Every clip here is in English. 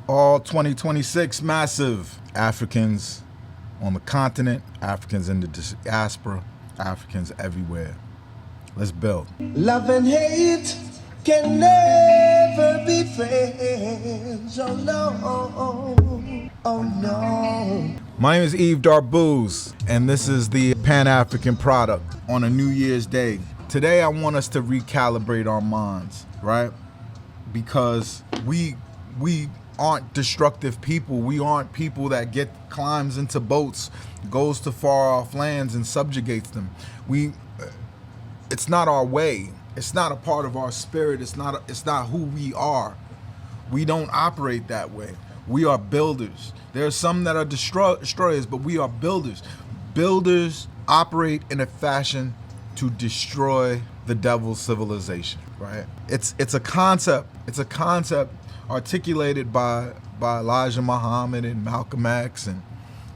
All 2026 massive. Africans on the continent, Africans in the diaspora, Africans everywhere. Let's build. Love and hate can never be friends. Oh no, oh no. My name is Yves Darbouze, and this is the Pan-African product on a New Year's Day. Today I want us to recalibrate our minds, right? Because we aren't destructive people. We aren't people that climbs into boats, goes to far off lands and subjugates them. It's not our way. It's not a part of our spirit. It's not who we are. We don't operate that way. We are builders. There are some that are destroyers, but we are builders. Builders operate in a fashion to destroy the devil's civilization, right? It's a concept. It's a concept articulated by Elijah Muhammad and Malcolm X and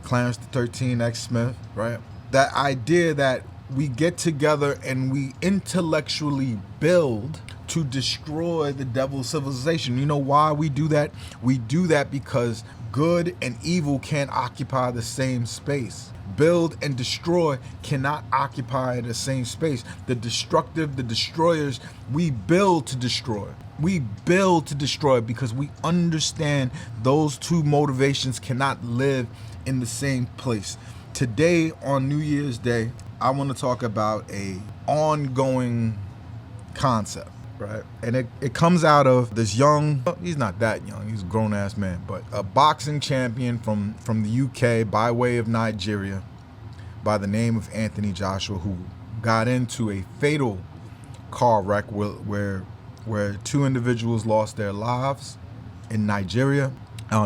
Clarence the 13 X Smith, right? That idea that we get together and we intellectually build to destroy the devil's civilization. You know why we do that? We do that because good and evil can't occupy the same space. Build and destroy cannot occupy the same space. The destructive, the destroyers, we build to destroy. We build to destroy because we understand those two motivations cannot live in the same place. Today, on New Year's Day, I want to talk about a ongoing concept, right? And it comes out of this young, he's not that young, he's a grown-ass man, but a boxing champion from the UK by way of Nigeria by the name of Anthony Joshua, who got into a fatal car wreck where two individuals lost their lives in Nigeria,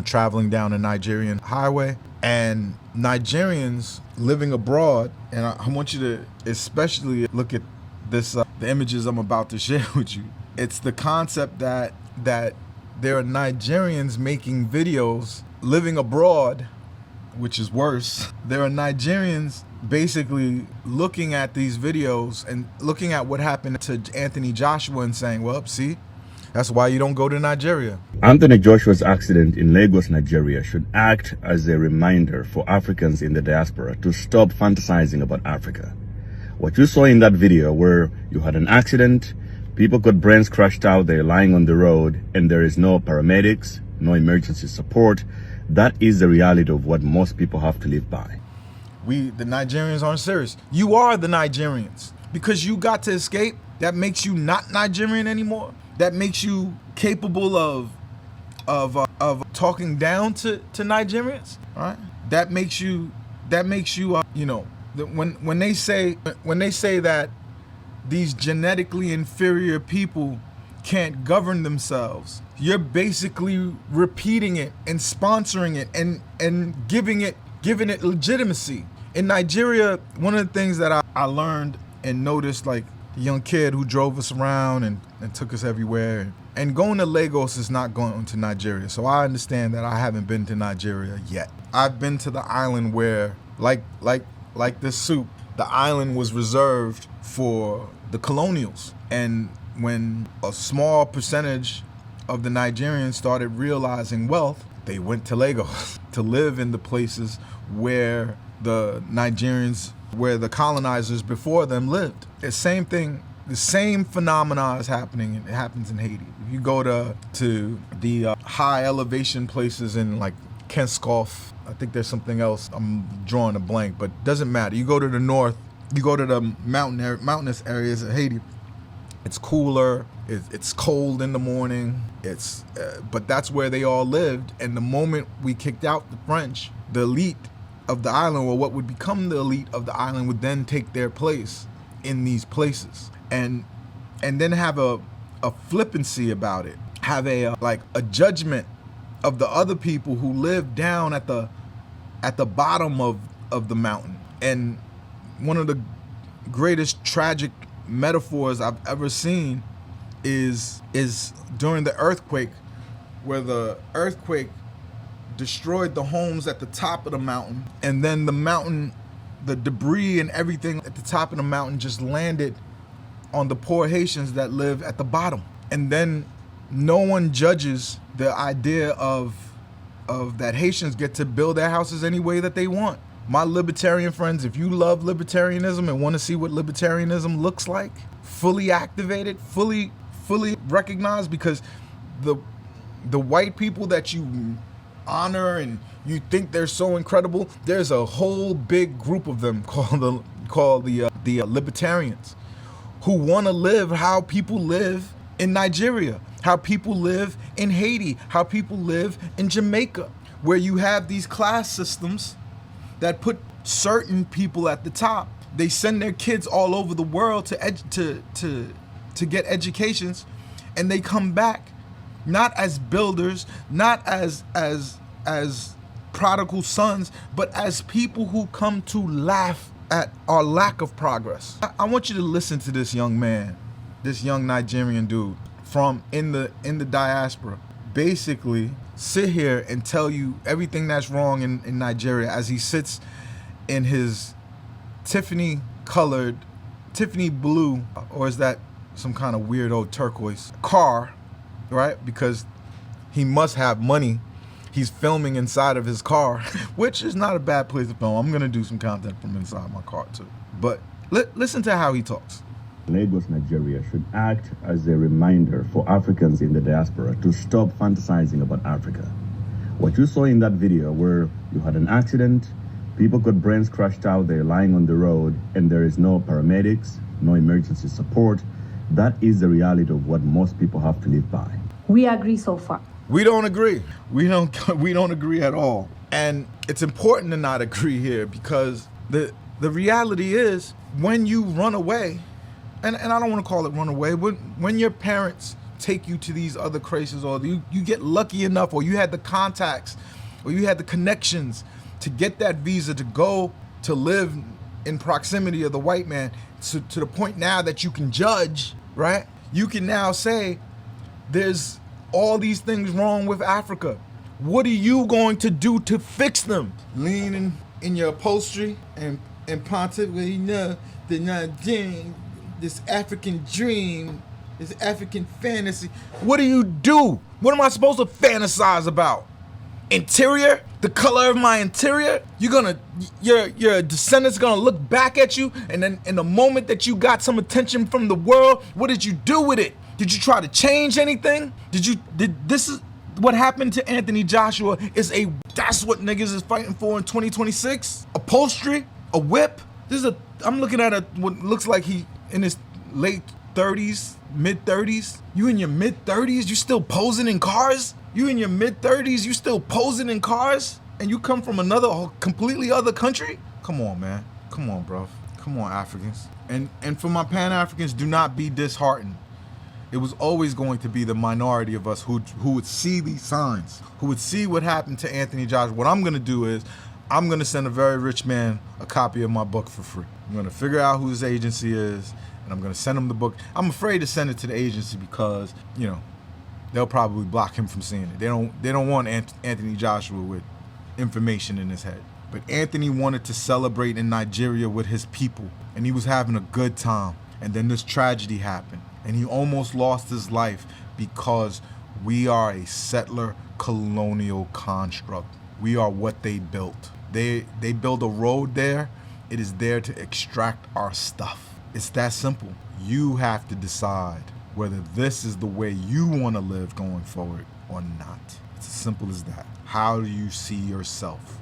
traveling down a Nigerian highway. And Nigerians living abroad, and I want you to especially look at this, the images I'm about to share with you. It's the concept that there are Nigerians making videos living abroad, which is worse. There are Nigerians basically looking at these videos and looking at what happened to Anthony Joshua and saying, well, see, that's why you don't go to Nigeria. Anthony Joshua's accident in Lagos, Nigeria should act as a reminder for Africans in the diaspora to stop fantasizing about Africa. What you saw in that video where you had an accident, people got brains crushed out, they're lying on the road, and there is no paramedics, no emergency support, that is the reality of what most people have to live by. The Nigerians aren't serious. You are the Nigerians. Because you got to escape, that makes you not Nigerian anymore. That makes you capable of talking down to Nigerians, right? That makes you you know, when they say that these genetically inferior people can't govern themselves, you're basically repeating it and sponsoring it and giving it legitimacy. In Nigeria, one of the things that I learned and noticed, like the young kid who drove us around and took us everywhere, and going to Lagos is not going to Nigeria. So I understand that I haven't been to Nigeria yet. I've been to the island where, like this soup, the island was reserved for the colonials. And when a small percentage of the Nigerians started realizing wealth, they went to Lagos to live in the places where the Nigerians, where the colonizers before them lived. The same thing, the same phenomena is happening. It happens in Haiti. If you go to the high elevation places in like Kenskoff, I think there's something else, I'm drawing a blank, but doesn't matter. You go to the north, you go to the mountainous areas of Haiti, it's cooler, it's cold in the morning, but that's where they all lived. And the moment we kicked out the French, the elite of the island, or what would become the elite of the island, would then take their place in these places and then have a flippancy about it, have a judgment of the other people who live down at the bottom of the mountain. And one of the greatest tragic metaphors I've ever seen is during the earthquake, where the earthquake destroyed the homes at the top of the mountain, and then the mountain, the debris and everything at the top of the mountain just landed on the poor Haitians that live at the bottom. And then no one judges the idea of that Haitians get to build their houses any way that they want. My libertarian friends, if you love libertarianism and want to see what libertarianism looks like, fully activated, fully recognized, because the white people that you honor and you think they're so incredible, there's a whole big group of them called the libertarians, who want to live how people live in Nigeria, how people live in Haiti, how people live in Jamaica, where you have these class systems that put certain people at the top. They send their kids all over the world to get educations, and they come back not as builders, not as prodigal sons, but as people who come to laugh at our lack of progress. I want you to listen to this young man, this young Nigerian dude from in the diaspora, basically sit here and tell you everything that's wrong in Nigeria as he sits in his Tiffany blue, or is that some kind of weirdo turquoise car, right? Because he must have money. He's filming inside of his car, which is not a bad place to film. I'm gonna do some content from inside my car too. But listen to how he talks. Lagos, Nigeria should act as a reminder for Africans in the diaspora to stop fantasizing about Africa. What you saw in that video, where you had an accident, people got brains crushed out, they're lying on the road, and there is no paramedics, no emergency support, that is the reality of what most people have to live by. We agree so far. We don't agree. We don't agree at all. And it's important to not agree here, because the reality is, when you run away, and I don't want to call it run away, when your parents take you to these other places, or you get lucky enough, or you had the contacts, or you had the connections to get that visa to go to live in proximity of the white man, to the point now that you can judge, right? You can now say, there's all these things wrong with Africa. What are you going to do to fix them? Leaning in your upholstery and pontificate, the Nigerian, this African dream, this African fantasy. What do? What am I supposed to fantasize about? Interior? The color of my interior? Your descendants gonna look back at you, and then in the moment that you got some attention from the world, what did you do with it? Did you try to change anything? This is what happened to Anthony Joshua that's what niggas is fighting for in 2026? Upholstery? A whip? I'm looking at what looks like he in his late 30s, mid 30s. You in your mid 30s, you still posing in cars? You in your mid 30s, you still posing in cars? And you come from another completely other country? Come on, man. Come on, bro. Come on, Africans. And for my Pan-Africans, do not be disheartened. It was always going to be the minority of us who would see these signs, who would see what happened to Anthony Joshua. What I'm gonna do is, I'm gonna send a very rich man a copy of my book for free. I'm gonna figure out who his agency is, and I'm gonna send him the book. I'm afraid to send it to the agency because, they'll probably block him from seeing it. They don't want Anthony Joshua with information in his head. But Anthony wanted to celebrate in Nigeria with his people, and he was having a good time. And then this tragedy happened, and he almost lost his life because we are a settler colonial construct. We are what they built. They build a road there. It is there to extract our stuff. It's that simple. You have to decide whether this is the way you want to live going forward or not. It's as simple as that. How do you see yourself?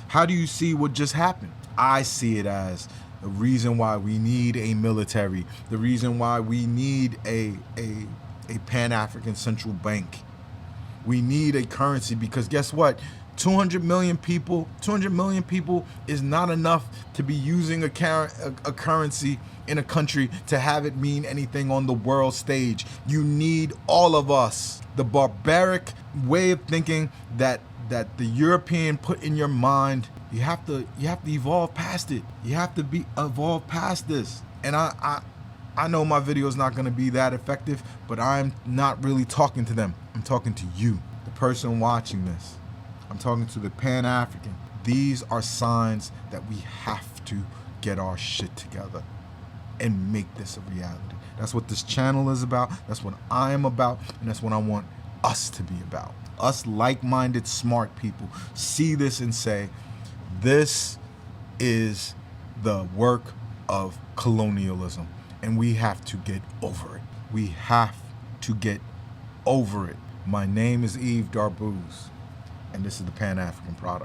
How do you see what just happened? I see it as the reason why we need a military, the reason why we need a Pan-African central bank. We need a currency, because guess what? 200 million people is not enough to be using a currency in a country to have it mean anything on the world stage. You need all of us. The barbaric way of thinking that the European put in your mind, you have to evolve past it. You have to evolve past this. And I know my video is not going to be that effective, but I'm not really talking to them. I'm talking to you, the person watching this. I'm talking to the Pan-African. These are signs that we have to get our shit together and make this a reality. That's what this channel is about. That's what I am about. And that's what I want us to be about. us like-minded smart people see this and say, this is the work of colonialism, and we have to get over it. We have to get over it. My name is Yves Darbouze, and this is the Pan-African Product.